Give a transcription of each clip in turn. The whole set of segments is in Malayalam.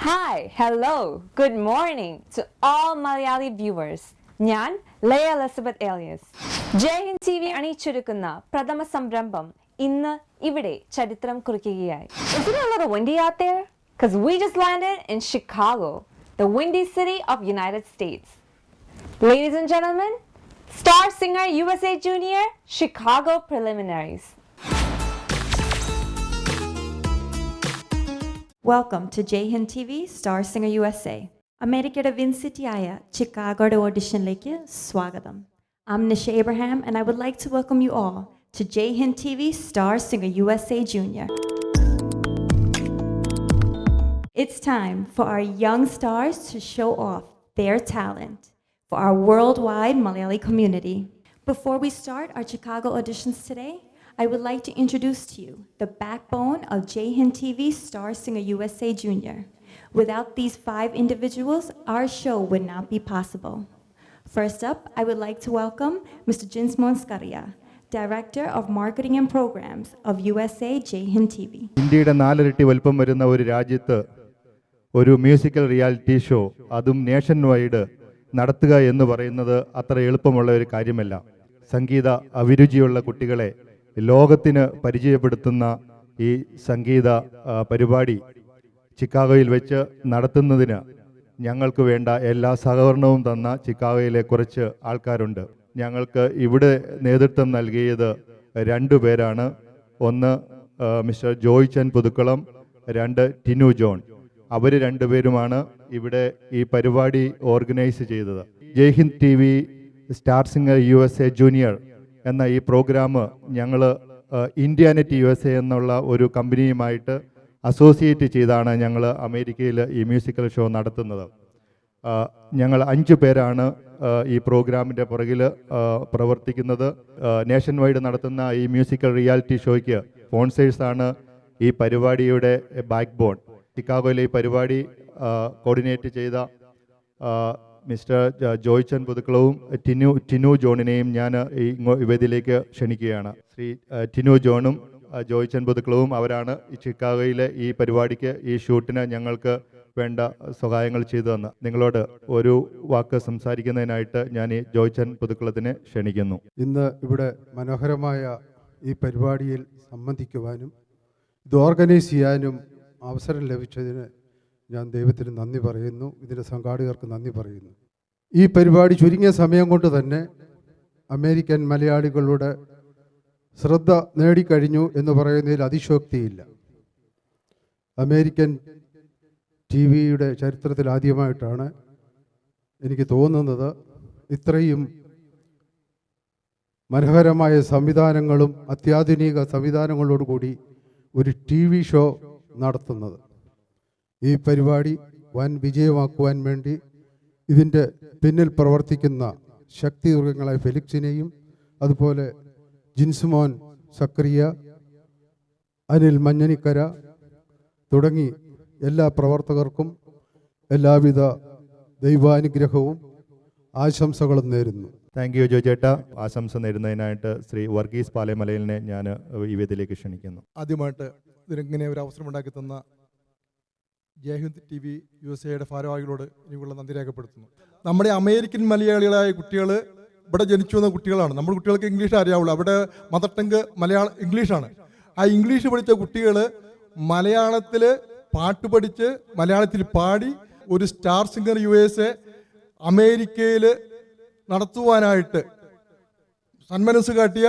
Hi, hello, good morning to all Malayali viewers. ഞാൻ ലയ എലിസബത്ത് ഏലിയസ്. ജയ് ഹിന്ദ് ടി വി അണിയിച്ചൊരുക്കുന്ന പ്രഥമ സംരംഭം ഇന്ന് ഇവിടെ ചരിത്രം കുറിക്കുകയായി. Isn't it a little windy out there? Because we just landed in Chicago, the windy city of United States. Ladies and gentlemen, Star Singer USA Junior Chicago Preliminaries. Welcome to Jai Hind TV Star Singer USA. അമേരിക്കയുടെ വിൻസിറ്റിയായ ചിക്കാഗോയുടെ ഓഡിഷനിലേക്ക് സ്വാഗതം. I'm Nisha Abraham and I would like to welcome you all to Jai Hind TV Star Singer USA Junior. It's time for our young stars to show off their talent for our worldwide Malayali community. Before we start our Chicago auditions today, I would like to introduce to you the backbone of Jai Hind TV Star Singer USA Junior. Without these 5 individuals, our show would not be possible. First up, I would like to welcome Mr. Jinsmon Skaria, Director of Marketing and Programs of USA Jai Hind TV. ഇന്ത്യയുടെ 4 ഇരട്ടി വലിപ്പം വരുന്ന ഒരു രാജ്യത്ത് ഒരു മ്യൂസിക്കൽ റിയാലിറ്റി ഷോ അതും നേഷൻ വൈഡ് നടത്തുക എന്ന് പറയുന്നത് അത്ര എളുപ്പമുള്ള ഒരു കാര്യമല്ല. സംഗീത അഭിരുചിയുള്ള കുട്ടികളെ ലോകത്തിന് പരിചയപ്പെടുത്തുന്ന ഈ സംഗീത പരിപാടി ചിക്കാഗോയിൽ വെച്ച് നടത്തുന്നതിന് ഞങ്ങൾക്ക് വേണ്ട എല്ലാ സഹകരണവും തന്ന ചിക്കാഗോയിലെ കുറച്ച് ആൾക്കാരുണ്ട്. ഞങ്ങൾക്ക് ഇവിടെ നേതൃത്വം നൽകിയത് 2 പേരാണ്. ഒന്ന് മിസ്റ്റർ ജോയ്ചൻ പുതുക്കുളം, 2 ടിനു ജോൺ. അവർ 2 പേരുമാണ് ഇവിടെ ഈ പരിപാടി ഓർഗനൈസ് ചെയ്തത്. Jai Hind T V star singer USA junior എന്ന ഈ പ്രോഗ്രാം ഞങ്ങൾ ഇന്ത്യാനെറ്റ് USA എന്നുള്ള ഒരു കമ്പനിയുമായിട്ട് അസോസിയേറ്റ് ചെയ്താണ് ഞങ്ങൾ അമേരിക്കയിൽ ഈ മ്യൂസിക്കൽ ഷോ നടത്തുന്നത്. ഞങ്ങൾ 5 പേരാണ് ഈ പ്രോഗ്രാമിൻ്റെ പുറകിൽ പ്രവർത്തിക്കുന്നത്. നേഷൻ വൈഡ് നടത്തുന്ന ഈ മ്യൂസിക്കൽ റിയാലിറ്റി ഷോയ്ക്ക് സ്പോൺസേഴ്സാണ് ഈ പരിപാടിയുടെ ബാക്ക് ബോൺ. ചിക്കാഗോയിലെ ഈ പരിപാടി കോർഡിനേറ്റ് ചെയ്ത മിസ്റ്റർ ജോയ്ചൻ പുതുക്കളവും ടിനു ജോണിനെയും ഞാൻ ഈ വേദിയിലേക്ക് ക്ഷണിക്കുകയാണ്. ശ്രീ ടിനു ജോണും ജോയ്ചൻ പുതുക്കളവും അവരാണ് ഈ ചിക്കാഗോയിലെ ഈ പരിപാടിക്ക് ഈ ഷൂട്ടിന് ഞങ്ങൾക്ക് വേണ്ട സഹായങ്ങൾ ചെയ്തു തന്ന്. നിങ്ങളോട് ഒരു വാക്ക് സംസാരിക്കുന്നതിനായിട്ട് ഞാൻ ഈ ജോയ്ചൻ പുതുക്കളത്തിനെ ക്ഷണിക്കുന്നു. ഇന്ന് ഇവിടെ മനോഹരമായ ഈ പരിപാടിയിൽ സംബന്ധിക്കുവാനും ഇത് ഓർഗനൈസ് ചെയ്യാനും അവസരം ലഭിച്ചതിന് ഞാൻ ദൈവത്തിന് നന്ദി പറയുന്നു. ഇതിൻ്റെ സംഘാടകർക്ക് നന്ദി പറയുന്നു. ഈ പരിപാടി ചുരുങ്ങിയ സമയം കൊണ്ട് തന്നെ അമേരിക്കൻ മലയാളികളുടെ ശ്രദ്ധ നേടിക്കഴിഞ്ഞു എന്ന് പറയുന്നതിൽ അതിശോക്തിയില്ല. അമേരിക്കൻ TV-യുടെ ചരിത്രത്തിൽ ആദ്യമായിട്ടാണ് എനിക്ക് തോന്നുന്നത് ഇത്രയും മനോഹരമായ സംവിധാനങ്ങളും അത്യാധുനിക സംവിധാനങ്ങളോടുകൂടി ഒരു TV ഷോ നടത്തുന്നത്. ഈ പരിപാടി വൻ വിജയമാക്കുവാൻ വേണ്ടി ഇതിൻ്റെ പിന്നിൽ പ്രവർത്തിക്കുന്ന ശക്തിദുർഗങ്ങളായ ഫെലിക്സിനെയും അതുപോലെ ജിൻസ്മോൻ സക്രിയ, അനിൽ മഞ്ഞനിക്കര തുടങ്ങി എല്ലാ പ്രവർത്തകർക്കും എല്ലാവിധ ദൈവാനുഗ്രഹവും ആശംസകളും നേരുന്നു. താങ്ക് യു ജോയ് ചേട്ടാ. ആശംസ നേരുന്നതിനായിട്ട് ശ്രീ വർഗീസ് പാലേമലയിലിനെ ഞാൻ ഈ വേദിയിലേക്ക് ക്ഷണിക്കുന്നു. ആദ്യമായിട്ട് ഇതിനെങ്ങനെ ഒരു അവസരം ഉണ്ടാക്കി തന്ന ജയ് ഹിന്ദ് TV USAയുടെ ഭാരവാഹികളോട് എനിക്കുള്ള നന്ദി രേഖപ്പെടുത്തുന്നു. നമ്മുടെ അമേരിക്കൻ മലയാളികളായ കുട്ടികൾ ഇവിടെ ജനിച്ചു വന്ന കുട്ടികളാണ്. നമ്മുടെ കുട്ടികൾക്ക് ഇംഗ്ലീഷ് അറിയാവുള്ളൂ. അവിടെ മദർ ടങ്ക് ഇംഗ്ലീഷാണ്. ആ ഇംഗ്ലീഷ് പഠിച്ച കുട്ടികൾ മലയാളത്തിൽ പാട്ട് പഠിച്ച് മലയാളത്തിൽ പാടി ഒരു സ്റ്റാർ സിംഗർ USA അമേരിക്കയിൽ നടത്തുവാനായിട്ട് സന്മനസ് കാട്ടിയ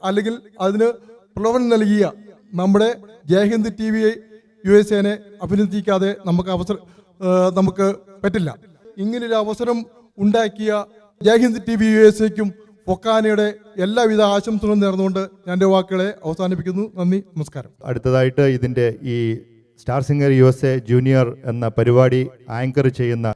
അല്ലെങ്കിൽ അതിന് പ്രലോഭനം നൽകിയ നമ്മുടെ ജയ് ഹിന്ദ് TV USAനെ അഭിനന്ദിക്കാതെ നമുക്ക് പറ്റില്ല. ഇങ്ങനൊരു അവസരം ഉണ്ടാക്കിയ ജയ് ഹിന്ദ് TV USAക്കും പൊക്കാനയുടെ എല്ലാവിധ ആശംസകളും നേർന്നുകൊണ്ട് ഞാൻ എൻ്റെ വാക്കുകളെ അവസാനിപ്പിക്കുന്നു. നന്ദി, നമസ്കാരം. അടുത്തതായിട്ട് ഇതിൻ്റെ ഈ സ്റ്റാർ സിംഗർ USA ജൂനിയർ എന്ന പരിപാടി ആങ്കർ ചെയ്യുന്ന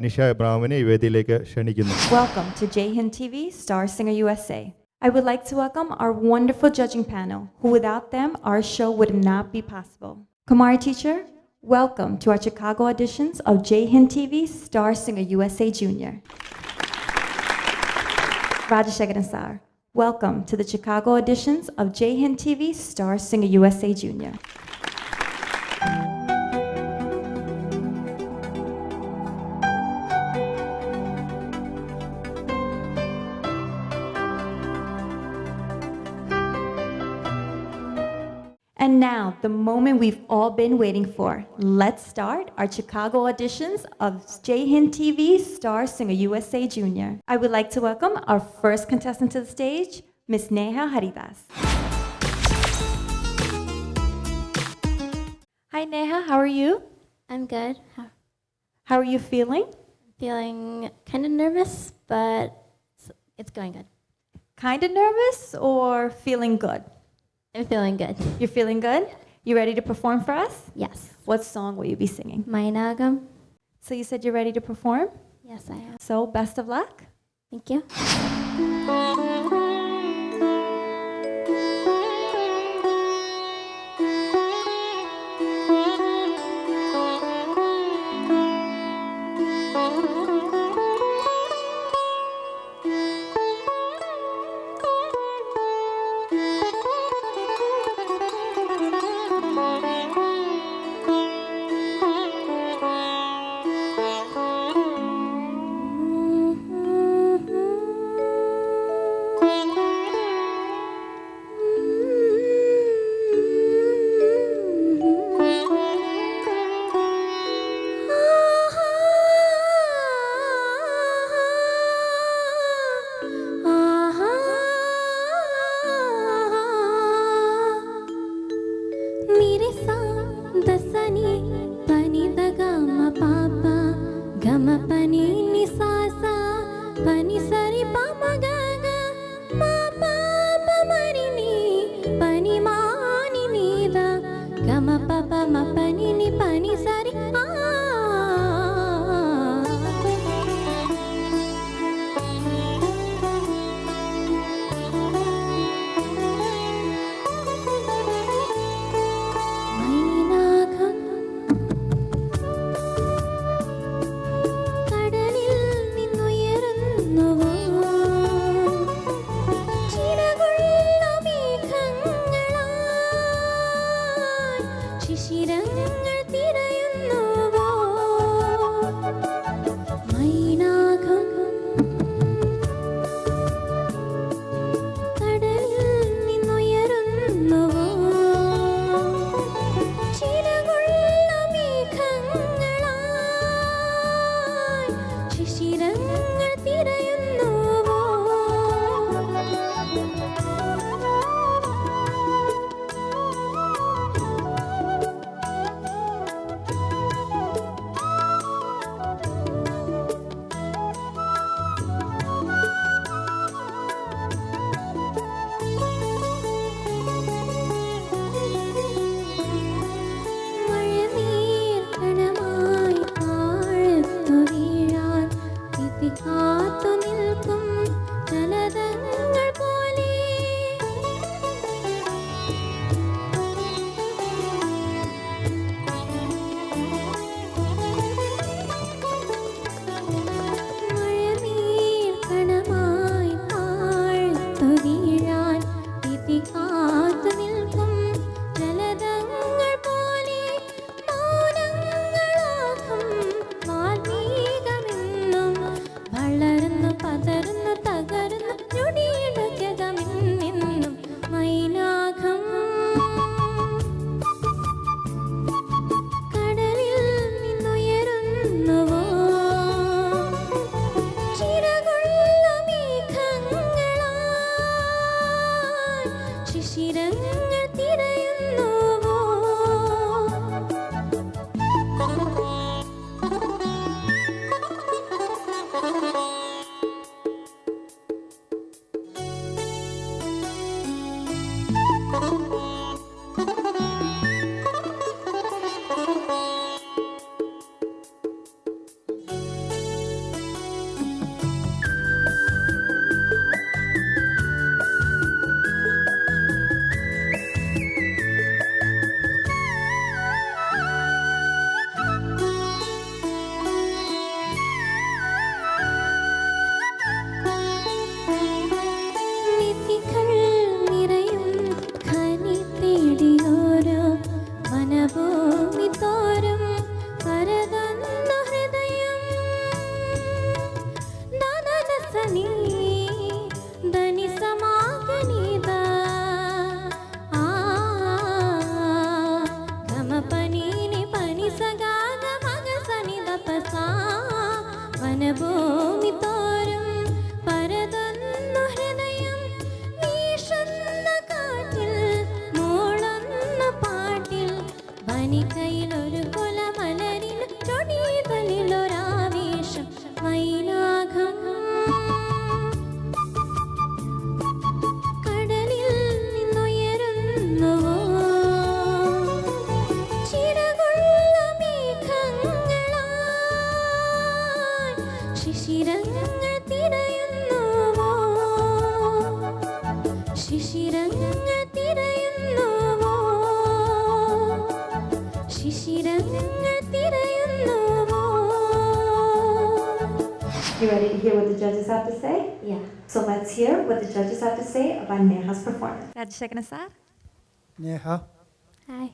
നിഷ എബ്രഹാമിനെ ഈ വേദിയിലേക്ക് ക്ഷണിക്കുന്നു. Welcome to Jai Hind TV Star Singer USA. I would like to welcome our wonderful judging panel, who without them our show would not be possible. Kumari teacher, welcome to our Chicago auditions of Jai Hind TV Star Singer USA Junior. Rajashekaran sir, welcome to the Chicago auditions of Jai Hind TV Star Singer USA Junior. And now, the moment we've all been waiting for. Let's start our Chicago auditions of J-Hind TV Star Singer USA Junior. I would like to welcome our first contestant to the stage, Miss Neha Haridas. Hi Neha, how are you? I'm good. How are you feeling? Feeling kind of nervous, but it's going good. Kind of nervous or feeling good? I'm feeling good. You're feeling good? You ready to perform for us? Yes. What song will you be singing? Mainagam? So you said you're ready to perform? Yes, I am. So best of luck. Thank you. വനഭൂമി തോറും പരതുന്നു ഹൃദയം വീശുന്ന കാറ്റിൽ മൂളുന്ന പാട്ടിൽ വനികയിൽ ഒരു കുലമലരിൽ ചൊടികളിൽ ഒരാവേശം മൈനാകം കടലിൽ നിന്നുയരുന്നുവോ ചിറകുള്ള മേഘങ്ങളാൽ ശിശിരങ്ങൾ തിരയുന്നുവോ ശിശിരങ്ങൾ തിരയുന്നുവോ ശിശിരങ്ങൾ തിരയുന്നുവോ. You ready to hear what the judges have to say? Yeah. So let's hear what the judges have to say about Neha's performance. Rajashekana sir. Neha Hi.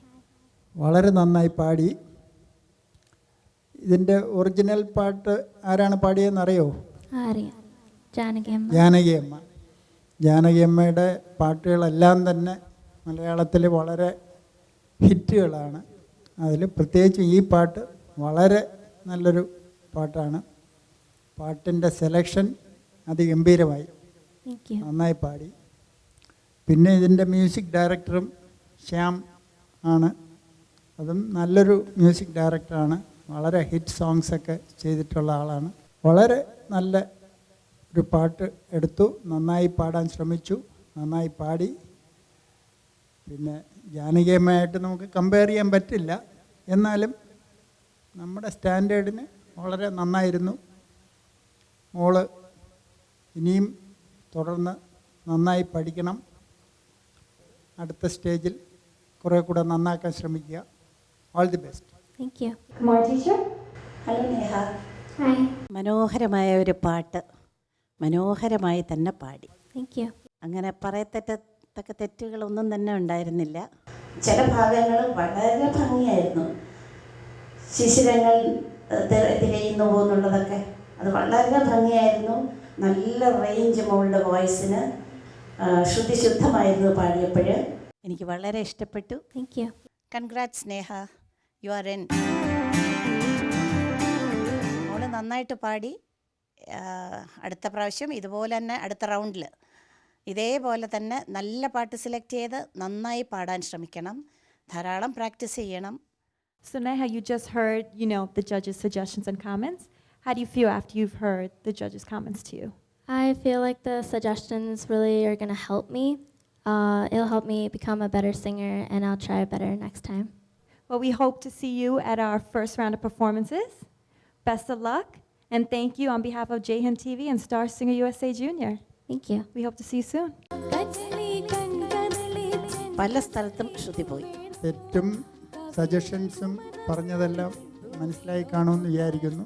വളരെ നന്നായി പാടി. ഇതിൻ്റെ ഒറിജിനൽ പാട്ട് ആരാണ് പാടിയതെന്നറിയോ? അറിയാം. ജാനകിയമ്മ. ജാനകിയമ്മ. ജാനകിയമ്മയുടെ പാട്ടുകളെല്ലാം തന്നെ മലയാളത്തിൽ വളരെ ഹിറ്റുകളാണ്. അതിൽ പ്രത്യേകിച്ച് ഈ പാട്ട് വളരെ നല്ലൊരു പാട്ടാണ്. പാട്ടിൻ്റെ സെലക്ഷൻ അതിഗംഭീരമായി, Thank you. നന്നായി പാടി. പിന്നെ ഇതിൻ്റെ മ്യൂസിക് ഡയറക്ടറും ശ്യാം ആണ്. അതും നല്ലൊരു മ്യൂസിക് ഡയറക്ടറാണ്. വളരെ ഹിറ്റ് സോങ്സൊക്കെ ചെയ്തിട്ടുള്ള ആളാണ്. വളരെ നല്ല ഒരു പാട്ട് എടുത്തു, നന്നായി പാടാൻ ശ്രമിച്ചു, നന്നായി പാടി. പിന്നെ ജാനകിയമ്മയായിട്ട് നമുക്ക് കമ്പയർ ചെയ്യാൻ പറ്റില്ല, എന്നാലും നമ്മുടെ സ്റ്റാൻഡേർഡിന് വളരെ നന്നായിരുന്നു. മോള് ഇനിയും തുടർന്ന് നന്നായി പഠിക്കണം. അടുത്ത സ്റ്റേജിൽ കുറേ കൂടെ നന്നാക്കാൻ ശ്രമിക്കുക. All the best. Thank you. Kumar teacher. Hello Neha. Hi. മനോഹരമായ ഒരു പാട്ട് മനോഹരമായി തന്നെ പാടി. Thank you. അങ്ങനെ പറയത്തക്ക തെറ്റുകളൊന്നും തന്നെ ഉണ്ടായിരുന്നില്ല. ചില ഭാഗങ്ങൾ വളരെ ഭംഗിയായിരുന്നു. ശിശിരങ്ങൾ തിരയുന്നു പോകുന്നുള്ളതൊക്കെ അത് വളരെ ഭംഗിയായിരുന്നു. നല്ല റേഞ്ച് മോളുടെ വോയിസിന്, ശുദ്ധമായിരുന്നു പാടിയപ്പോൾ. എനിക്ക് വളരെ ഇഷ്ടപ്പെട്ടു. Thank you. Congrats Neha, you are N. മോള് നന്നായിട്ട് പാടി. അടുത്ത പ്രാവശ്യം ഇതുപോലെ തന്നെ അടുത്ത റൗണ്ടിൽ ഇതേപോലെ തന്നെ നല്ല പാട്ട് സെലക്ട് ചെയ്ത് നന്നായി പാടാൻ ശ്രമിക്കണം. ധാരാളം പ്രാക്ടീസ് ചെയ്യണം. So Neha, you just heard, the judges' suggestions and comments. How do you feel after you've heard the judges' comments to you? I feel like the suggestions really are going to help me. It'll help me become a better singer, and I'll try better next time. Well, we hope to see you at our first round of performances. Best of luck, and thank you on behalf of Jayhind TV and Star Singer USA Junior. Thank you. We hope to see you soon. പല സ്ഥലത്തും ശ്രുതി പോയി. തെറ്റും സജഷൻസും പറഞ്ഞതെല്ലാം മനസ്സിലായി കാണുമെന്ന് വിചാരിക്കുന്നു.